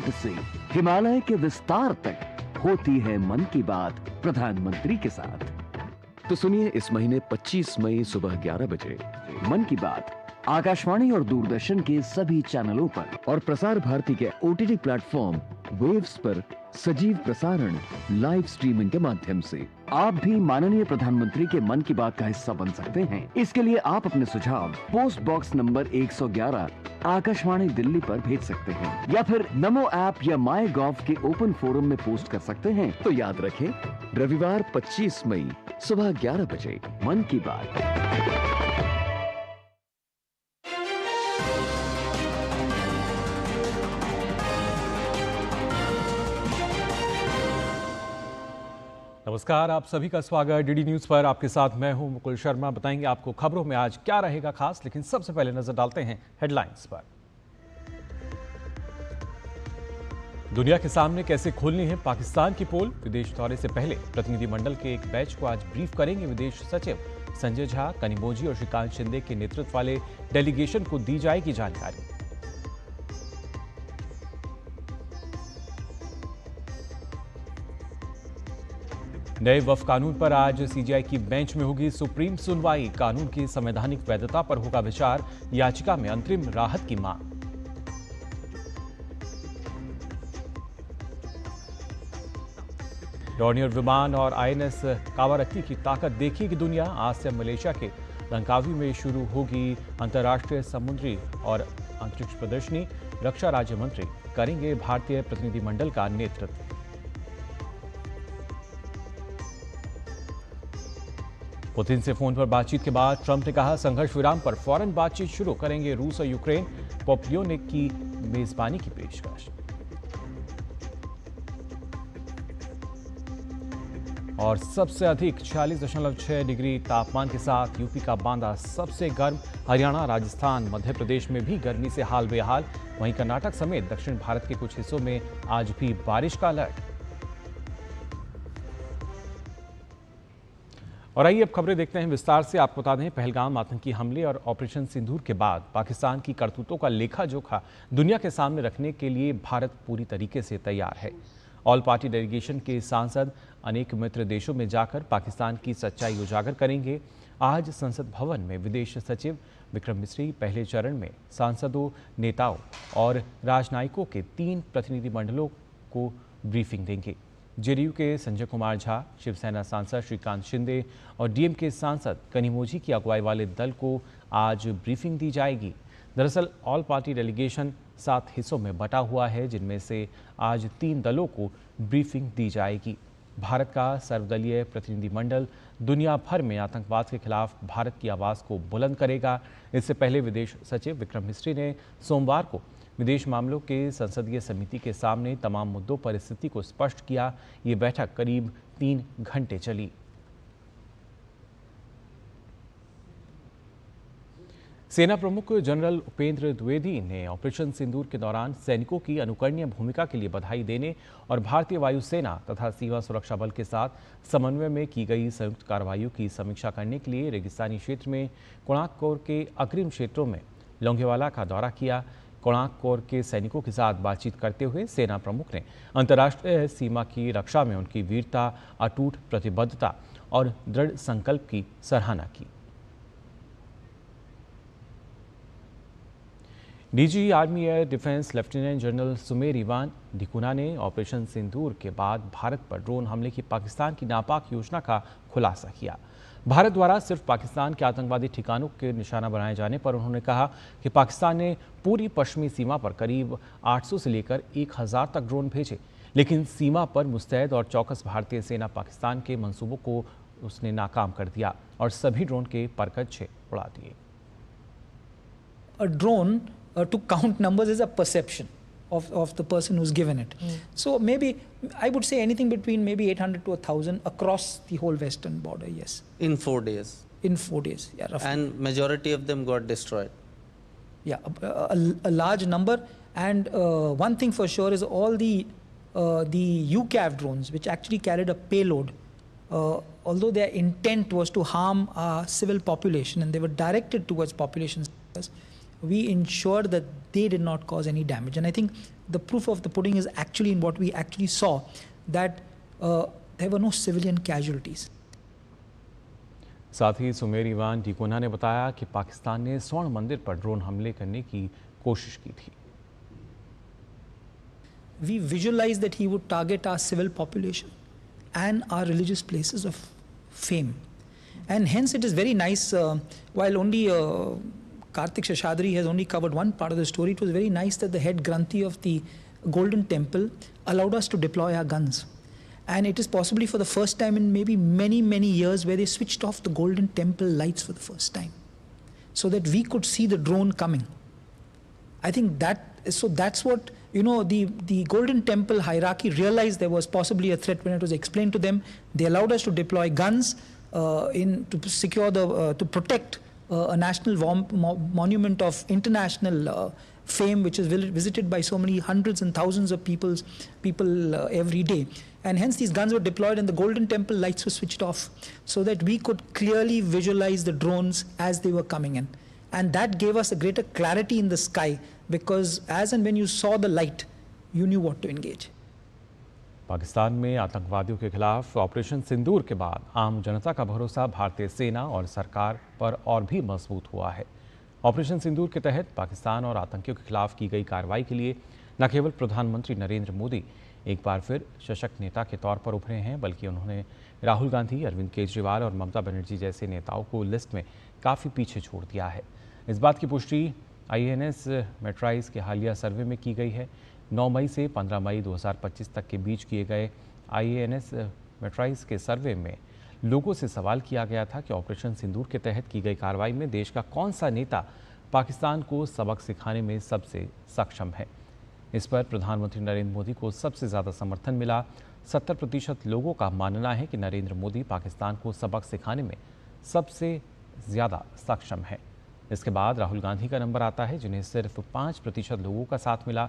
से हिमालय के विस्तार तक होती है मन की बात प्रधानमंत्री के साथ। तो सुनिए इस महीने 25 मई सुबह 11 बजे मन की बात आकाशवाणी और दूरदर्शन के सभी चैनलों पर और प्रसार भारती के OTT प्लेटफॉर्म वेव्स पर सजीव प्रसारण लाइव स्ट्रीमिंग के माध्यम से। आप भी माननीय प्रधानमंत्री के मन की बात का हिस्सा बन सकते हैं। इसके लिए आप अपने सुझाव post box number 111 Akashvani Delhi पर भेज सकते हैं या फिर नमो ऐप या माई गॉव के ओपन फोरम में पोस्ट कर सकते हैं। तो याद रखें, रविवार 25 मई सुबह 11 बजे मन की बात। नमस्कार, आप सभी का स्वागत डीडी न्यूज पर। आपके साथ मैं हूं मुकुल शर्मा। बताएंगे आपको खबरों में आज क्या रहेगा खास, लेकिन सबसे पहले नजर डालते हैं हेडलाइंस पर। दुनिया के सामने कैसे खोलनी है पाकिस्तान की पोल, विदेश दौरे से पहले प्रतिनिधिमंडल के एक बैच को आज ब्रीफ करेंगे विदेश सचिव संजय झा। कनिमोझी और श्रीकांत शिंदे के नेतृत्व वाले डेलीगेशन को दी जाएगी जानकारी। नए वक्फ कानून पर आज सीजीआई की बेंच में होगी सुप्रीम सुनवाई। कानून की संवैधानिक वैधता पर होगा विचार। याचिका में अंतरिम राहत की मांग। डॉर्नियर विमान और INS कावारत्ती की ताकत देखेगी दुनिया। आज से मलेशिया के लंकावी में शुरू होगी अंतर्राष्ट्रीय समुद्री और अंतरिक्ष प्रदर्शनी। रक्षा राज्य मंत्री करेंगे भारतीय प्रतिनिधिमंडल का नेतृत्व। पुतिन से फोन पर बातचीत के बाद ट्रंप ने कहा संघर्ष विराम पर फौरन बातचीत शुरू करेंगे रूस और यूक्रेन। पोम्पियो ने की मेजबानी की पेशकश। और सबसे अधिक 46.6 डिग्री तापमान के साथ यूपी का बांदा सबसे गर्म। हरियाणा, राजस्थान, मध्य प्रदेश में भी गर्मी से हाल बेहाल। वहीं कर्नाटक समेत दक्षिण भारत के कुछ हिस्सों में आज भी बारिश का अलर्ट। और आइए अब खबरें देखते हैं विस्तार से। आपको बता दें, पहलगाम आतंकी हमले और ऑपरेशन सिंदूर के बाद पाकिस्तान की करतूतों का लेखा जोखा दुनिया के सामने रखने के लिए भारत पूरी तरीके से तैयार है। ऑल पार्टी डेलीगेशन के सांसद अनेक मित्र देशों में जाकर पाकिस्तान की सच्चाई उजागर करेंगे। आज संसद भवन में विदेश सचिव विक्रम मिस्री पहले चरण में सांसदों, नेताओं और राजनयिकों के 3 प्रतिनिधिमंडलों को ब्रीफिंग देंगे। जेडीयू के संजय कुमार झा, शिवसेना सांसद श्रीकांत शिंदे और डीएमके सांसद कनिमोझी की अगुवाई वाले दल को आज ब्रीफिंग दी जाएगी। दरअसल ऑल पार्टी डेलीगेशन 7 हिस्सों में बटा हुआ है, जिनमें से आज 3 दलों को ब्रीफिंग दी जाएगी। भारत का सर्वदलीय प्रतिनिधिमंडल दुनिया भर में आतंकवाद के खिलाफ भारत की आवाज़ को बुलंद करेगा। इससे पहले विदेश सचिव विक्रम मिस्री ने सोमवार को विदेश मामलों के संसदीय समिति के सामने तमाम मुद्दों पर स्थिति को स्पष्ट किया। ये बैठक करीब 3 घंटे चली। सेना प्रमुख जनरल उपेंद्र द्विवेदी ने ऑपरेशन सिंदूर के दौरान सैनिकों की अनुकरणीय भूमिका के लिए बधाई देने और भारतीय वायुसेना तथा सीमा सुरक्षा बल के साथ समन्वय में की गई संयुक्त कार्रवाइयों की समीक्षा करने के लिए रेगिस्तानी क्षेत्र में कोणार्क कोर के अग्रिम क्षेत्रों में लोंगेवाला का दौरा किया। कोणार्क कोर के सैनिकों के साथ बातचीत करते हुए सेना प्रमुख ने अंतर्राष्ट्रीय सीमा की रक्षा में उनकी वीरता, अटूट प्रतिबद्धता और दृढ़ संकल्प की सराहना की। DG army air defence lieutenant general Sumer Ivan D'Cunha ने ऑपरेशन सिंदूर के बाद भारत पर ड्रोन हमले की पाकिस्तान की नापाक योजना का खुलासा किया। भारत द्वारा सिर्फ पाकिस्तान के आतंकवादी ठिकानों के निशाना बनाए जाने पर उन्होंने कहा कि पाकिस्तान ने पूरी पश्चिमी सीमा पर करीब 800 से लेकर 1000 तक ड्रोन भेजे, लेकिन सीमा पर मुस्तैद और चौकस भारतीय सेना पाकिस्तान के मंसूबों को उसने नाकाम कर दिया और सभी ड्रोन के परखच्चे उड़ा दिए। A drone to count numbers is a perception of the person who's given it. So maybe I would say anything between maybe 800 to 1000 across the whole western border. Yes. In 4 days. In 4 days, yeah. Roughly. And majority of them got destroyed. Yeah, a large number. And one thing for sure is all the UCAV drones, which actually carried a payload, although their intent was to harm civil population and they were directed towards population, we ensured that they did not cause any damage. And I think the proof of the pudding is actually in what we actually saw, that there were no civilian casualties. साथ ही Sumer Ivan Tikona ने बताया कि पाकिस्तान ने स्वर्ण मंदिर पर drone हमले करने की कोशिश की थी। We visualized that he would target our civil population and our religious places of fame. And hence it is very nice, while only Karthik Seshadri has only covered one part of the story, it was very nice that the head Granthi of the Golden Temple allowed us to deploy our guns. And it is possibly for the first time in maybe many, many years where they switched off the Golden Temple lights for the first time, so that we could see the drone coming. I think that's what, the Golden Temple hierarchy realized there was possibly a threat when it was explained to them. They allowed us to deploy guns to secure to protect a national monument of international fame, which is visited by so many hundreds and thousands of people every day. And hence these guns were deployed and the Golden Temple lights were switched off, so that we could clearly visualize the drones as they were coming in. And that gave us a greater clarity in the sky, because as and when you saw the light, you knew what to engage. Pakistan में आतंकवादियों के खिलाफ operation सिंदूर के बाद आम जनता का भरोसा भारतीय सेना और सरकार पर और भी मजबूत हुआ है। ऑपरेशन सिंदूर के तहत पाकिस्तान और आतंकियों के खिलाफ की गई कार्रवाई के लिए न केवल प्रधानमंत्री नरेंद्र मोदी एक बार फिर सशक्त नेता के तौर पर उभरे हैं, बल्कि उन्होंने राहुल गांधी, अरविंद केजरीवाल और ममता बनर्जी जैसे नेताओं को लिस्ट में काफ़ी पीछे छोड़ दिया है। इस बात की पुष्टि IANS मैट्राइज के हालिया सर्वे में की गई है। 9 मई से 15 मई 2025 तक के बीच किए गए IANS मैट्राइज के सर्वे में लोगों से सवाल किया गया था कि ऑपरेशन सिंदूर के तहत की गई कार्रवाई में देश का कौन सा नेता पाकिस्तान को सबक सिखाने में सबसे सक्षम है। इस पर प्रधानमंत्री नरेंद्र मोदी को सबसे ज़्यादा समर्थन मिला। 70% लोगों का मानना है कि नरेंद्र मोदी पाकिस्तान को सबक सिखाने में सबसे ज़्यादा सक्षम है। इसके बाद राहुल गांधी का नंबर आता है, जिन्हें सिर्फ 5% लोगों का साथ मिला।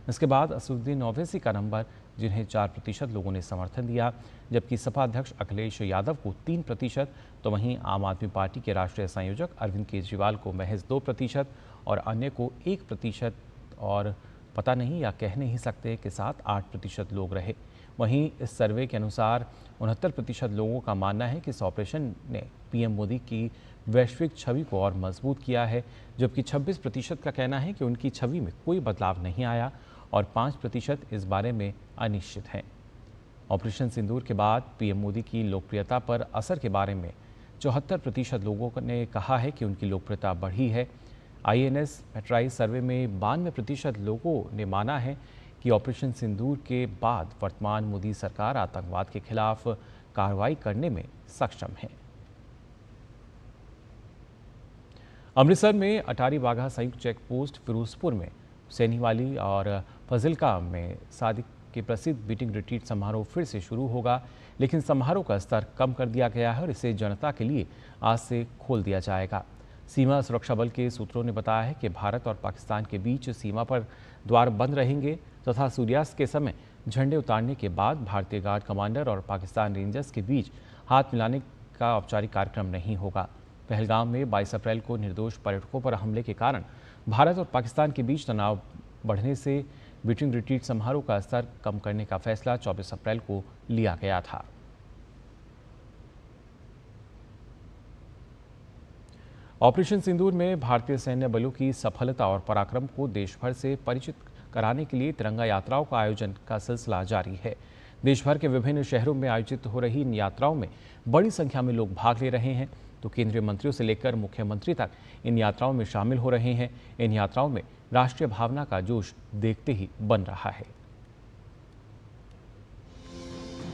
इसके बाद असदुद्दीन ओवैसी का नंबर, जिन्हें 4% लोगों ने समर्थन दिया, जबकि सपा अध्यक्ष अखिलेश यादव को 3%, तो वहीं आम आदमी पार्टी के राष्ट्रीय संयोजक अरविंद केजरीवाल को महज 2% और अन्य को 1% और पता नहीं या कह नहीं सकते के साथ 8% लोग रहे। वहीं इस सर्वे के अनुसार 69% लोगों का मानना है कि इस ऑपरेशन ने PM मोदी की वैश्विक छवि को और मजबूत किया है, जबकि 26% का कहना है कि उनकी छवि में कोई बदलाव नहीं आया और 5% इस बारे में अनिश्चित हैं। ऑपरेशन सिंदूर के बाद PM मोदी की लोकप्रियता पर असर के बारे में 74% लोगों ने कहा है कि उनकी लोकप्रियता बढ़ी है। IANS मैट्राइज सर्वे में 92% लोगों ने माना है कि ऑपरेशन सिंदूर के बाद वर्तमान मोदी सरकार आतंकवाद के खिलाफ कार्रवाई करने में सक्षम है। अमृतसर में अटारी वाघा संयुक्त चेक पोस्ट, फिरोजपुर में सैनीवाली और फजिल्का में शादी के प्रसिद्ध बीटिंग रिट्रीट समारोह फिर से शुरू होगा, लेकिन समारोह का स्तर कम कर दिया गया है और इसे जनता के लिए आज से खोल दिया जाएगा। सीमा सुरक्षा बल के सूत्रों ने बताया है कि भारत और पाकिस्तान के बीच सीमा पर द्वार बंद रहेंगे तथा सूर्यास्त के समय झंडे उतारने के बाद भारतीय गार्ड कमांडर और पाकिस्तान रेंजर्स के बीच हाथ मिलाने का औपचारिक कार्यक्रम नहीं होगा। पहलगाम में 22 अप्रैल को निर्दोष पर्यटकों पर हमले के कारण भारत और पाकिस्तान के बीच तनाव बढ़ने से बीटिंग रिट्रीट समारोह का स्तर कम करने का फैसला 24 अप्रैल को लिया गया था। ऑपरेशन सिंदूर में भारतीय सैन्य बलों की सफलता और पराक्रम को देश भर से परिचित कराने के लिए तिरंगा यात्राओं का आयोजन का सिलसिला जारी है। देश भर के विभिन्न शहरों में आयोजित हो रही इन यात्राओं में बड़ी संख्या में लोग भाग ले रहे हैं, तो केंद्रीय मंत्रियों से लेकर मुख्यमंत्री तक इन यात्राओं में शामिल हो रहे हैं। इन यात्राओं में राष्ट्रीय भावना का जोश देखते ही बन रहा है।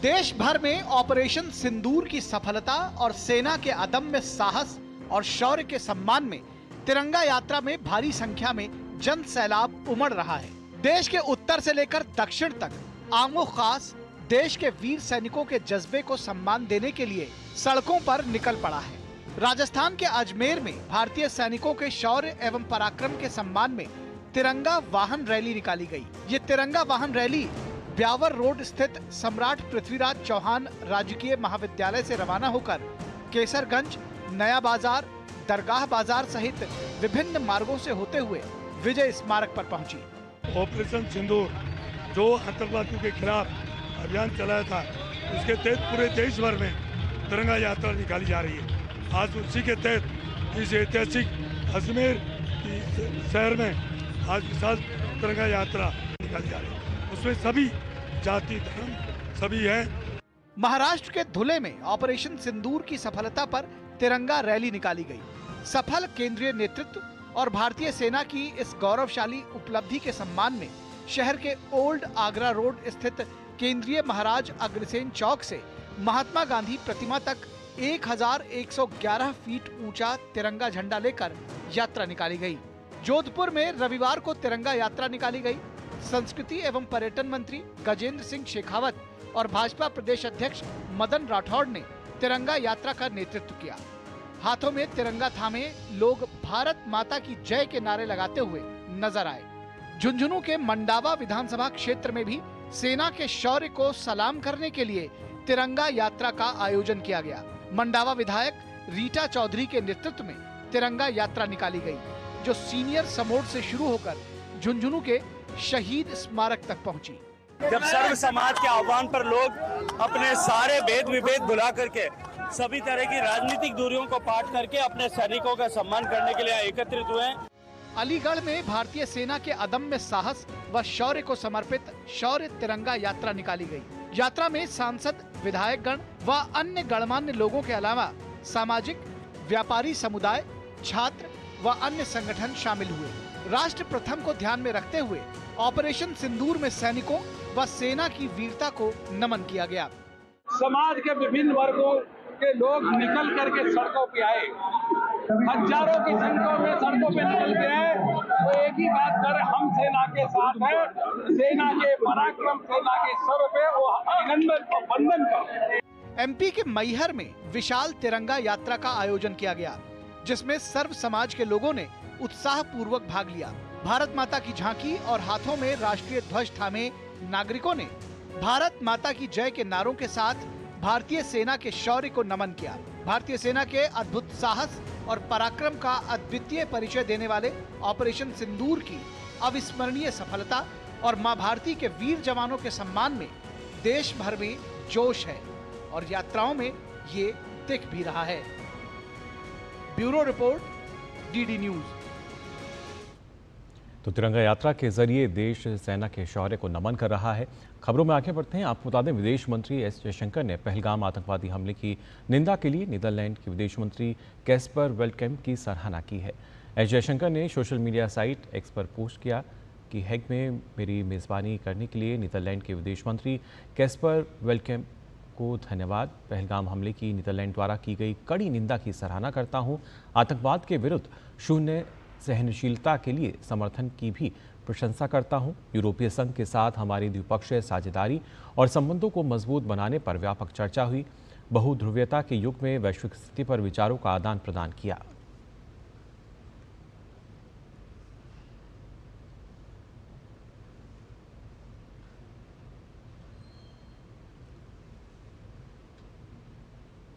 देश भर में ऑपरेशन सिंदूर की सफलता और सेना के अदम्य साहस और शौर्य के सम्मान में तिरंगा यात्रा में भारी संख्या में जन सैलाब उमड़ रहा है। देश के उत्तर से लेकर दक्षिण तक आमो खास देश के वीर सैनिकों के जज्बे को सम्मान देने के लिए सड़कों पर निकल पड़ा है। राजस्थान के अजमेर में भारतीय सैनिकों के शौर्य एवं पराक्रम के सम्मान में तिरंगा वाहन रैली निकाली गई। ये तिरंगा वाहन रैली ब्यावर रोड स्थित सम्राट पृथ्वीराज चौहान राजकीय महाविद्यालय से रवाना होकर केसरगंज, नया बाजार, दरगाह बाजार सहित विभिन्न मार्गों से होते हुए विजय स्मारक पर पहुंची। ऑपरेशन सिंदूर जो आतंकवादियों के खिलाफ अभियान चलाया था, उसके तहत पूरे देश भर में तिरंगा यात्रा निकाली जा रही है। आज उसी के तहत इस ऐतिहासिक अजमेर शहर में आज विशाल तिरंगा यात्रा निकाली जा रही है। उसमें सभी जाति धर्म सभी हैं। महाराष्ट्र के धुले में ऑपरेशन सिंदूर की सफलता पर तिरंगा रैली निकाली गई। सफल केंद्रीय नेतृत्व और भारतीय सेना की इस गौरवशाली उपलब्धि के सम्मान में शहर के ओल्ड आगरा रोड स्थित केंद्रीय महाराज अग्रसेन चौक से महात्मा गांधी प्रतिमा तक 1111 फीट ऊंचा तिरंगा झंडा लेकर यात्रा निकाली गई। जोधपुर में रविवार को तिरंगा यात्रा निकाली गई। संस्कृति एवं पर्यटन मंत्री गजेंद्र सिंह शेखावत और भाजपा प्रदेश अध्यक्ष मदन राठौड़ ने तिरंगा यात्रा का नेतृत्व किया। हाथों में तिरंगा थामे लोग भारत माता की जय के नारे लगाते हुए नजर आए। झुंझुनू के मंडावा विधानसभा क्षेत्र में भी सेना के शौर्य को सलाम करने के लिए तिरंगा यात्रा का आयोजन किया गया। मंडावा विधायक रीटा चौधरी के नेतृत्व में तिरंगा यात्रा निकाली गई, जो सीनियर समोड से शुरू होकर झुंझुनू के शहीद स्मारक तक पहुंची। जब सर्व समाज के आह्वान पर लोग अपने सारे भेद विभेद भुला करके सभी तरह की राजनीतिक दूरियों को पार करके अपने सैनिकों का सम्मान करने के लिए एकत्रित हुए हैं। अलीगढ़ में भारतीय सेना के अदम्य साहस व शौर्य को समर्पित शौर्य तिरंगा यात्रा निकाली गई। यात्रा में सांसद, विधायकगण व अन्य गणमान्य लोगों के अलावा सामाजिक, व्यापारी समुदाय, छात्र व अन्य संगठन शामिल हुए। राष्ट्र प्रथम को ध्यान में रखते हुए ऑपरेशन सिंदूर में सैनिकों व सेना की वीरता को नमन किया गया। समाज के विभिन्न वर्गों के लोग निकल करके सड़कों पे आए, हजारों की संख्या में सड़कों पे निकल के आए। वो एक ही बात कर, हम सेना के साथ हैं, सेना के पराक्रम, सेना के शौर्य पे वो अभिनंदन और वंदन कर। एमपी के मैहर में विशाल तिरंगा यात्रा का आयोजन किया गया, जिसमें सर्व समाज के लोगों ने उत्साह पूर्वक भाग लिया। भारत माता की झांकी और हाथों में राष्ट्रीय ध्वज थामे नागरिकों ने भारत माता की जय के नारों के साथ भारतीय सेना के शौर्य को नमन किया। भारतीय सेना के अद्भुत साहस और पराक्रम का अद्वितीय परिचय देने वाले ऑपरेशन सिंदूर की अविस्मरणीय सफलता और मां भारती के वीर जवानों के सम्मान में देश भर में जोश है और यात्राओं में ये दिख भी रहा है। Bureau report, DD news. तो तिरंगा यात्रा के जरिए देश सेना के शौर्य को नमन कर रहा है। खबरों में आगे बढ़ते हैं। आपको बता दें, विदेश मंत्री एस जयशंकर ने पहलगाम आतंकवादी हमले की निंदा के लिए नीदरलैंड के विदेश मंत्री कैस्पर वेलकेम की सराहना की है। एस जयशंकर ने सोशल मीडिया साइट एक्स पर पोस्ट किया कि हेग में मेरी मेज़बानी करने के लिए नीदरलैंड के विदेश मंत्री कैस्पर वेलकेम को धन्यवाद। पहलगाम हमले की नीदरलैंड द्वारा की गई कड़ी निंदा की सराहना करता हूँ। आतंकवाद के विरुद्ध शून्य सहनशीलता के लिए समर्थन की भी प्रशंसा करता हूं। यूरोपीय संघ के साथ हमारी द्विपक्षीय साझेदारी और संबंधों को मजबूत बनाने पर व्यापक चर्चा हुई। बहुध्रुवीयता के युग में वैश्विक स्थिति पर विचारों का आदान प्रदान किया।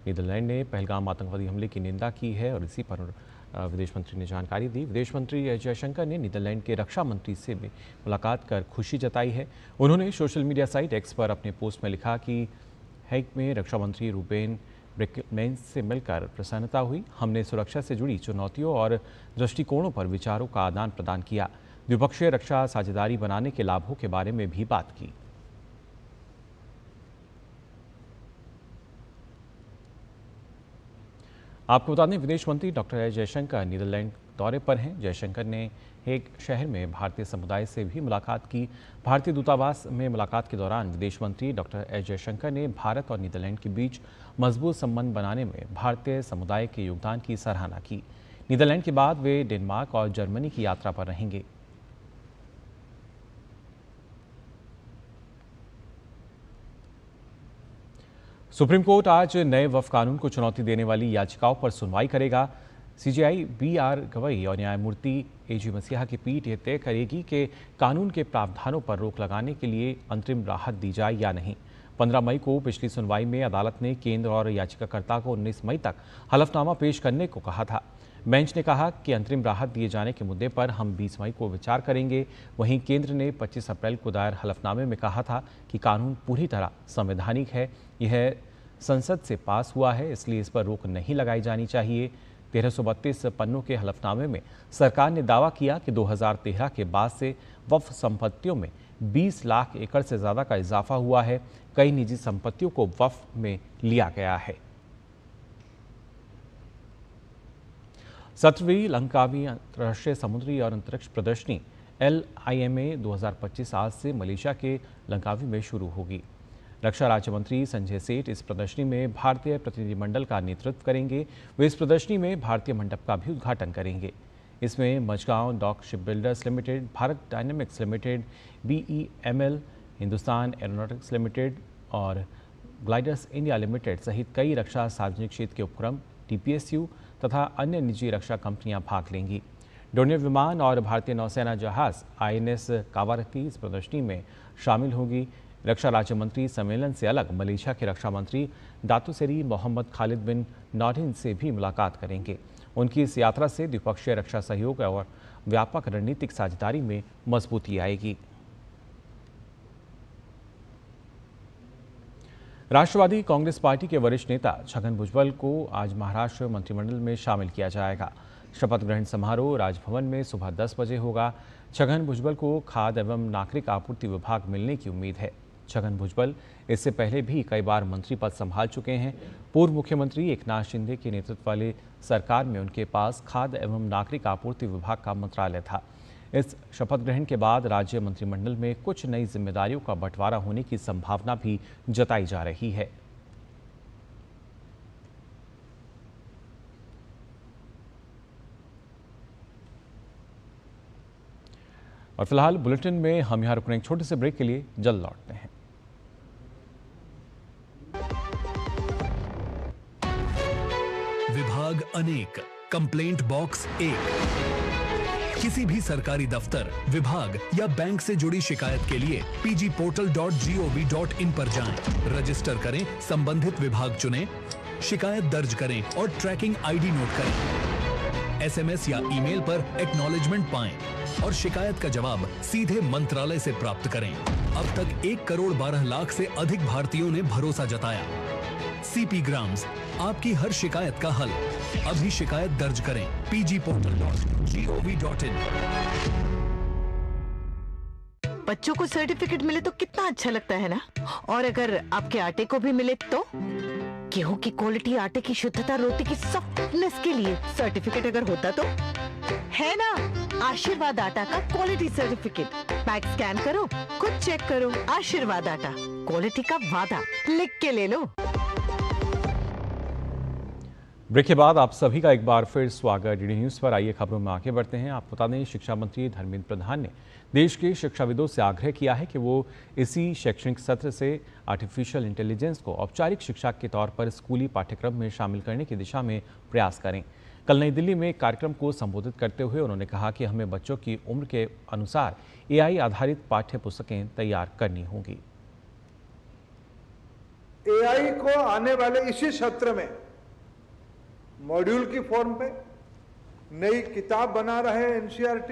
नीदरलैंड ने पहलगाम आतंकवादी हमले की निंदा की है और इसी पर विदेश मंत्री ने जानकारी दी। विदेश मंत्री एस जयशंकर ने नीदरलैंड के रक्षा मंत्री से भी मुलाकात कर खुशी जताई है। उन्होंने सोशल मीडिया साइट एक्स पर अपने पोस्ट में लिखा कि हेग में रक्षा मंत्री रूबेन ब्रेकमेंस से मिलकर प्रसन्नता हुई। हमने सुरक्षा से जुड़ी चुनौतियों और दृष्टिकोणों पर विचारों का आदान प्रदान किया। द्विपक्षीय रक्षा साझेदारी बनाने के लाभों के बारे में भी बात की। आपको बता दें, विदेश मंत्री डॉक्टर एस जयशंकर नीदरलैंड दौरे पर हैं। जयशंकर ने हेग शहर में भारतीय समुदाय से भी मुलाकात की। भारतीय दूतावास में मुलाकात के दौरान विदेश मंत्री डॉक्टर एस जयशंकर ने भारत और नीदरलैंड के बीच मजबूत संबंध बनाने में भारतीय समुदाय के योगदान की सराहना की। नीदरलैंड के बाद वे डेनमार्क और जर्मनी की यात्रा पर रहेंगे। सुप्रीम कोर्ट आज नए वक्फ कानून को चुनौती देने वाली याचिकाओं पर सुनवाई करेगा। CJI B R. गवई और न्यायमूर्ति ए.जी. मसीहा की पीठ यह तय करेगी कि कानून के प्रावधानों पर रोक लगाने के लिए अंतरिम राहत दी जाए या नहीं। 15 मई को पिछली सुनवाई में अदालत ने केंद्र और याचिकाकर्ता को 19 मई तक हलफनामा पेश करने को कहा था। बेंच ने कहा कि अंतरिम राहत दिए जाने के मुद्दे पर हम 20 मई को विचार करेंगे। वहीं केंद्र ने 25 अप्रैल को दायर हलफनामे में कहा था कि कानून पूरी तरह संवैधानिक है, यह संसद से पास हुआ है, इसलिए इस पर रोक नहीं लगाई जानी चाहिए। 1332 पन्नों के हलफनामे में सरकार ने दावा किया कि 2013 के बाद से वक्फ संपत्तियों में 20 लाख एकड़ से ज़्यादा का इजाफा हुआ है। कई निजी संपत्तियों को वक्फ में लिया गया है। 17वीं लंकावी अंतर्राष्ट्रीय समुद्री और अंतरिक्ष प्रदर्शनी LIMA 2025 आज से मलेशिया के लंकावी में शुरू होगी। रक्षा राज्य मंत्री संजय सेठ इस प्रदर्शनी में भारतीय प्रतिनिधिमंडल का नेतृत्व करेंगे। वे इस प्रदर्शनी में भारतीय मंडप का भी उद्घाटन करेंगे। इसमें Mazagon dock ship builders limited, Bharat dynamics limited, BEML, Hindustan aeronautics limited और ग्लाइडर्स इंडिया लिमिटेड सहित कई रक्षा सार्वजनिक क्षेत्र के उपक्रम TPSU तथा अन्य निजी रक्षा कंपनियां भाग लेंगी। डोनियर विमान और भारतीय नौसेना जहाज INS कावारती इस प्रदर्शनी में शामिल होगी। रक्षा राज्य मंत्री सम्मेलन से अलग मलेशिया के रक्षा मंत्री दातो सेरी मोहम्मद खालिद बिन नॉर्डिन से भी मुलाकात करेंगे। उनकी इस यात्रा से द्विपक्षीय रक्षा सहयोग और व्यापक रणनीतिक साझेदारी में मजबूती आएगी। राष्ट्रवादी कांग्रेस पार्टी के वरिष्ठ नेता छगन भुजबल को आज महाराष्ट्र मंत्रिमंडल में शामिल किया जाएगा। शपथ ग्रहण समारोह राजभवन में सुबह 10 बजे होगा। छगन भुजबल को खाद्य एवं नागरिक आपूर्ति विभाग मिलने की उम्मीद है। छगन भुजबल इससे पहले भी कई बार मंत्री पद संभाल चुके हैं। पूर्व मुख्यमंत्री एकनाथ शिंदे के नेतृत्व वाली सरकार में उनके पास खाद्य एवं नागरिक आपूर्ति विभाग का मंत्रालय था। इस शपथ ग्रहण के बाद राज्य मंत्रिमंडल में कुछ नई जिम्मेदारियों का बंटवारा होने की संभावना भी जताई जा रही है। और फिलहाल बुलेटिन में हम यहां रुकने एक छोटे से ब्रेक के लिए जल्द लौटते हैं। विभाग अनेक, कंप्लेंट बॉक्स 1। किसी भी सरकारी दफ्तर, विभाग या बैंक से जुड़ी शिकायत के लिए pgportal.gov.in पर जाएं, रजिस्टर करें, संबंधित विभाग चुनें, शिकायत दर्ज करें और ट्रैकिंग ID नोट करें। SMS या ईमेल पर एक्नॉलेजमेंट पाएं और शिकायत का जवाब सीधे मंत्रालय से प्राप्त करें। अब तक 1 करोड़ 12 लाख से अधिक भारतीयों ने भरोसा जताया। CP ग्राम्स, आपकी हर शिकायत का हल। अभी शिकायत दर्ज करें pgportal.gov.in। बच्चों को सर्टिफिकेट मिले तो कितना अच्छा लगता है ना। और अगर आपके आटे को भी मिले तो गेहूं की क्वालिटी, आटे की शुद्धता, रोटी की सॉफ्टनेस के लिए सर्टिफिकेट अगर होता तो है ना। आशीर्वाद आटा का क्वालिटी सर्टिफिकेट, पैक स्कैन करो, खुद चेक करो। आशीर्वाद आटा, क्वालिटी का वादा, लिख के ले लो। ब्रेक के बाद आप सभी का एक बार फिर स्वागत DD न्यूज़ पर। आइए खबरों में आगे बढ़ते हैं। आपको बता दें, शिक्षा मंत्री धर्मेंद्र प्रधान ने देश के शिक्षाविदों से आग्रह किया है कि वो इसी शैक्षणिक सत्र से आर्टिफिशियल इंटेलिजेंस को औपचारिक शिक्षा के तौर पर स्कूली पाठ्यक्रम में शामिल करने की दिशा में प्रयास करें। कल नई दिल्ली में एक कार्यक्रम को संबोधित करते हुए उन्होंने कहा कि हमें बच्चों की उम्र के अनुसार AI आधारित पाठ्य पुस्तकें तैयार करनी होंगी। AI को आने वाले इसी सत्र में मॉड्यूल की फॉर्म पे नई किताब बना रहे हैं NCERT,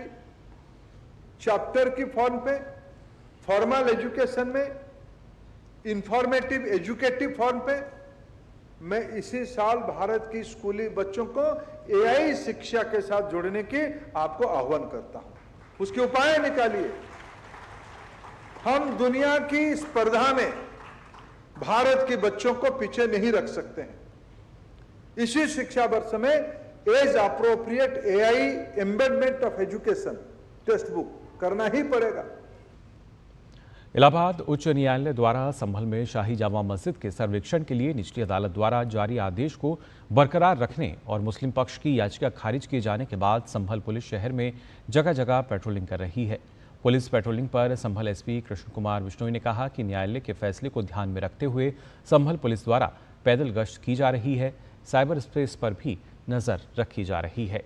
चैप्टर की फॉर्म पे, फॉर्मल एजुकेशन में, इंफॉर्मेटिव एजुकेटिव फॉर्म पे मैं इसी साल भारत की स्कूली बच्चों को AI शिक्षा के साथ जोड़ने की आपको आह्वान करता हूं। उसके उपाय निकालिए। हम दुनिया की स्पर्धा में भारत के बच्चों को पीछे नहीं रख सकते हैं। इसी शिक्षा वर्ष में age appropriate AI embedment of education text book करना ही पड़ेगा। इलाहाबाद उच्च न्यायालय द्वारा संभल में शाही जामा मस्जिद के सर्वेक्षण के लिए निचली अदालत द्वारा जारी आदेश को बरकरार रखने और मुस्लिम पक्ष की याचिका खारिज किए जाने के बाद संभल पुलिस शहर में जगह जगह पेट्रोलिंग कर रही है। पुलिस पेट्रोलिंग पर संभल SP कृष्ण कुमार बिश्नोई ने कहा कि न्यायालय के फैसले को ध्यान में रखते हुए संभल पुलिस द्वारा पैदल गश्त की जा रही है। साइबर स्पेस पर भी नजर रखी जा रही है।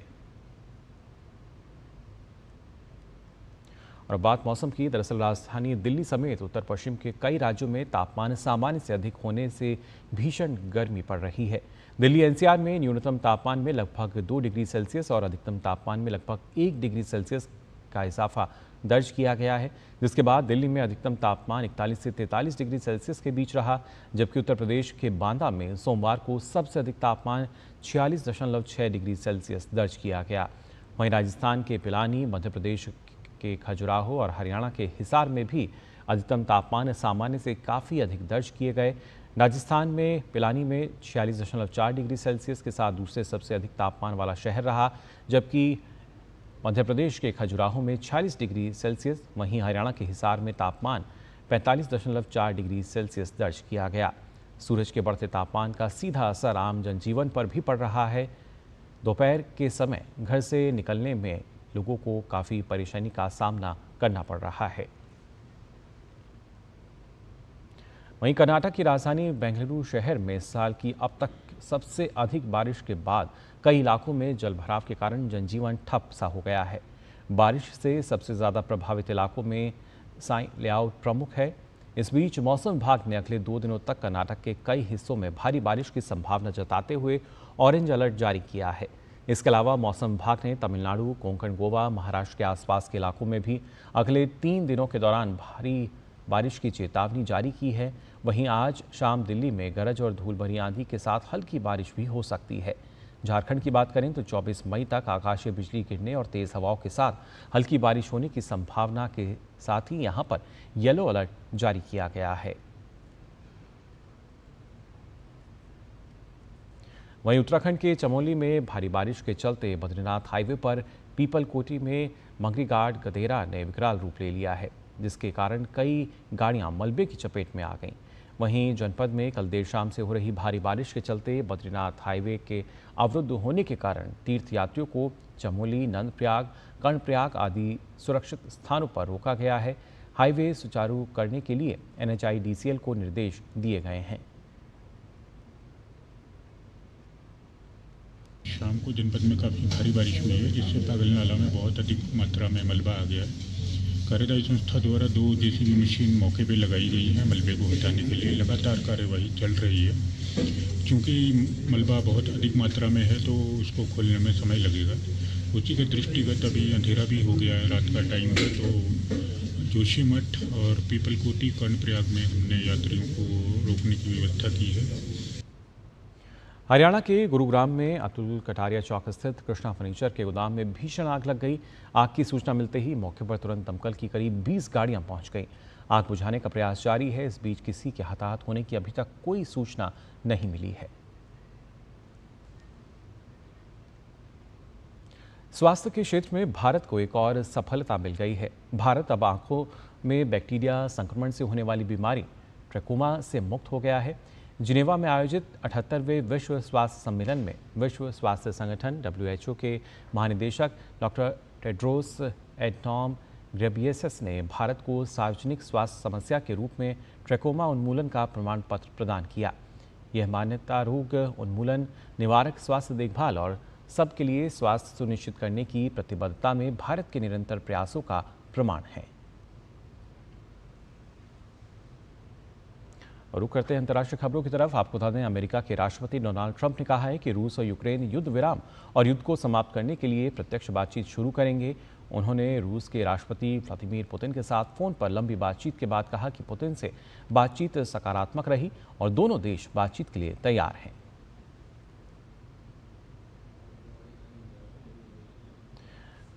और बात मौसम की, दरअसल राजधानी दिल्ली समेत उत्तर पश्चिम के कई राज्यों में तापमान सामान्य से अधिक होने से भीषण गर्मी पड़ रही है। दिल्ली एनसीआर में न्यूनतम तापमान में लगभग 2 डिग्री सेल्सियस और अधिकतम तापमान में लगभग 1 डिग्री सेल्सियस का इजाफा दर्ज किया गया है, जिसके बाद दिल्ली में अधिकतम तापमान 41 से 43 डिग्री सेल्सियस के बीच रहा, जबकि उत्तर प्रदेश के बांदा में सोमवार को सबसे अधिक तापमान 46.6 डिग्री सेल्सियस दर्ज किया गया। वहीं राजस्थान के पिलानी, मध्य प्रदेश के खजुराहो और हरियाणा के हिसार में भी अधिकतम तापमान सामान्य से काफ़ी अधिक दर्ज किए गए। राजस्थान में पिलानी में 46.4 डिग्री सेल्सियस के साथ दूसरे सबसे अधिक तापमान वाला शहर रहा, जबकि मध्य प्रदेश के खजुराहो में 46 डिग्री सेल्सियस, वहीं हरियाणा के हिसार में तापमान 45.4 डिग्री सेल्सियस दर्ज किया गया। सूरज के बढ़ते तापमान का सीधा असर आम जनजीवन पर भी पड़ रहा है। दोपहर के समय घर से निकलने में लोगों को काफ़ी परेशानी का सामना करना पड़ रहा है। वहीं कर्नाटक की राजधानी बेंगलुरु शहर में साल की अब तक सबसे अधिक बारिश के बाद कई इलाकों में जलभराव के कारण जनजीवन ठप सा हो गया है। बारिश से सबसे ज़्यादा प्रभावित इलाकों में साई लेआउट प्रमुख है। इस बीच मौसम विभाग ने अगले 2 दिनों तक कर्नाटक के कई हिस्सों में भारी बारिश की संभावना जताते हुए ऑरेंज अलर्ट जारी किया है। इसके अलावा मौसम विभाग ने तमिलनाडु, कोंकण, गोवा, महाराष्ट्र के आसपास के इलाकों में भी अगले 3 दिनों के दौरान भारी बारिश की चेतावनी जारी की है। वहीं आज शाम दिल्ली में गरज और धूल भरी आंधी के साथ हल्की बारिश भी हो सकती है। झारखंड की बात करें तो 24 मई तक आकाशीय बिजली गिरने और तेज हवाओं के साथ हल्की बारिश होने की संभावना के साथ ही यहां पर येलो अलर्ट जारी किया गया है। वहीं उत्तराखंड के चमोली में भारी बारिश के चलते बद्रीनाथ हाईवे पर पीपलकोटी में मंगरी घाट गदेरा ने विकराल रूप ले लिया है, जिसके कारण कई गाड़ियां मलबे की चपेट में आ गईं। वहीं जनपद में कल देर शाम से हो रही भारी बारिश के चलते बद्रीनाथ हाईवे के अवरुद्ध होने के कारण तीर्थयात्रियों को चमोली, नंदप्रयाग, कर्णप्रयाग आदि सुरक्षित स्थानों पर रोका गया है। हाईवे सुचारू करने के लिए NHIDCL को निर्देश दिए गए हैं। शाम को जनपद में काफ़ी भारी बारिश हुई है, जिससे पागल नाला में बहुत अधिक मात्रा में मलबा आ गया। कार्यदायी संस्था द्वारा 2 JCB मशीन मौके पर लगाई गई है मलबे को हटाने के लिए। लगातार कार्यवाही चल रही है। चूँकि मलबा बहुत अधिक मात्रा में है तो उसको खोलने में समय लगेगा। उसी के दृष्टिगत अभी अंधेरा भी हो गया है, रात का टाइम है, तो जोशीमठ और पीपलकोटी, कर्णप्रयाग में हमने यात्रियों को रोकने की व्यवस्था की है। हरियाणा के गुरुग्राम में अतुल कटारिया चौक स्थित कृष्णा फर्नीचर के गोदाम में भीषण आग लग गई। आग की सूचना मिलते ही मौके पर तुरंत दमकल की करीब 20 गाड़ियां पहुंच गईं। आग बुझाने का प्रयास जारी है। इस बीच किसी के हताहत होने की अभी तक कोई सूचना नहीं मिली है। स्वास्थ्य के क्षेत्र में भारत को एक और सफलता मिल गई है। भारत अब आंखों में बैक्टीरिया संक्रमण से होने वाली बीमारी ट्रैकोमा से मुक्त हो गया है। जिनेवा में आयोजित 78वें विश्व स्वास्थ्य सम्मेलन में विश्व स्वास्थ्य संगठन WHO के महानिदेशक डॉक्टर टेड्रोस एडनॉम घेब्रेयेसस ने भारत को सार्वजनिक स्वास्थ्य समस्या के रूप में ट्रैकोमा उन्मूलन का प्रमाण पत्र प्रदान किया। यह मान्यता रोग उन्मूलन, निवारक स्वास्थ्य देखभाल और सबके लिए स्वास्थ्य सुनिश्चित करने की प्रतिबद्धता में भारत के निरंतर प्रयासों का प्रमाण है। और रुक करते हैं अंतर्राष्ट्रीय खबरों की तरफ। आपको बता दें, अमेरिका के राष्ट्रपति डोनाल्ड ट्रंप ने कहा है कि रूस और यूक्रेन युद्ध विराम और युद्ध को समाप्त करने के लिए प्रत्यक्ष बातचीत शुरू करेंगे। उन्होंने रूस के राष्ट्रपति व्लादिमीर पुतिन के साथ फोन पर लंबी बातचीत के बाद कहा कि पुतिन से बातचीत सकारात्मक रही और दोनों देश बातचीत के लिए तैयार हैं।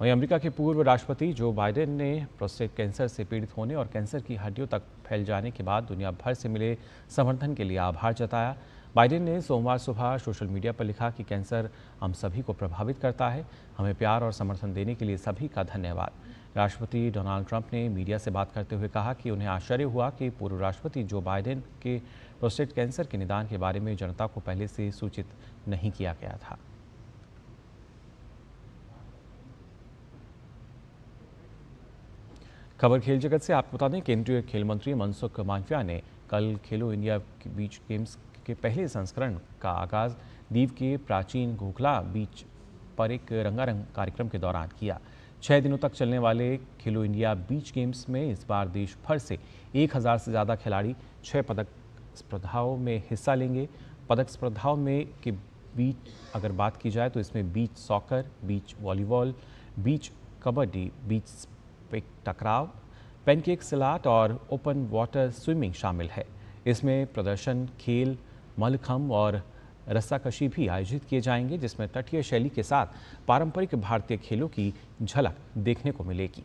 वहीं अमेरिका के पूर्व राष्ट्रपति जो बाइडेन ने प्रोस्टेट कैंसर से पीड़ित होने और कैंसर की हड्डियों तक फैल जाने के बाद दुनिया भर से मिले समर्थन के लिए आभार जताया। बाइडेन ने सोमवार सुबह सोशल मीडिया पर लिखा कि कैंसर हम सभी को प्रभावित करता है। हमें प्यार और समर्थन देने के लिए सभी का धन्यवाद। राष्ट्रपति डोनाल्ड ट्रंप ने मीडिया से बात करते हुए कहा कि उन्हें आश्चर्य हुआ कि पूर्व राष्ट्रपति जो बाइडेन के प्रोस्टेट कैंसर के निदान के बारे में जनता को पहले से सूचित नहीं किया गया था। खबर खेल जगत से आपको बता दें, केंद्रीय खेल मंत्री मनसुख मांडविया ने कल खेलो इंडिया बीच गेम्स के पहले संस्करण का आगाज दीव के प्राचीन घोखला बीच पर एक रंगारंग कार्यक्रम के दौरान किया। 6 दिनों तक चलने वाले खेलो इंडिया बीच गेम्स में इस बार देश भर से 1000 से ज़्यादा खिलाड़ी 6 पदक स्पर्धाओं में हिस्सा लेंगे। पदक स्पर्धाओं में के बीच अगर बात की जाए तो इसमें बीच सॉकर, बीच वॉलीबॉल, बीच कबड्डी, बीच टकराव, पैनकेक सिलाट और ओपन वाटर स्विमिंग शामिल है। इसमें प्रदर्शन खेल, मल्लखंब और रस्साकशी भी आयोजित किए जाएंगे, जिसमें तटीय शैली के साथ पारंपरिक भारतीय खेलों की झलक देखने को मिलेगी।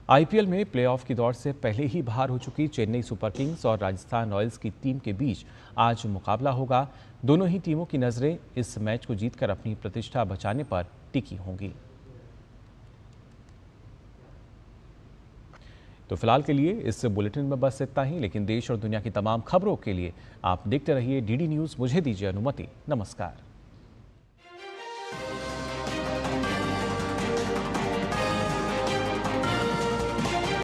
आईपीएल में प्लेऑफ की दौड़ से पहले ही बाहर हो चुकी चेन्नई सुपर किंग्स और राजस्थान रॉयल्स की टीम के बीच आज मुकाबला होगा। दोनों ही टीमों की नजरें इस मैच को जीतकर अपनी प्रतिष्ठा बचाने पर टिकी होंगी। तो फिलहाल के लिए इस बुलेटिन में बस इतना ही, लेकिन देश और दुनिया की तमाम खबरों के लिए आप देखते रहिए डीडी न्यूज़। मुझे दीजिए अनुमति। नमस्कार।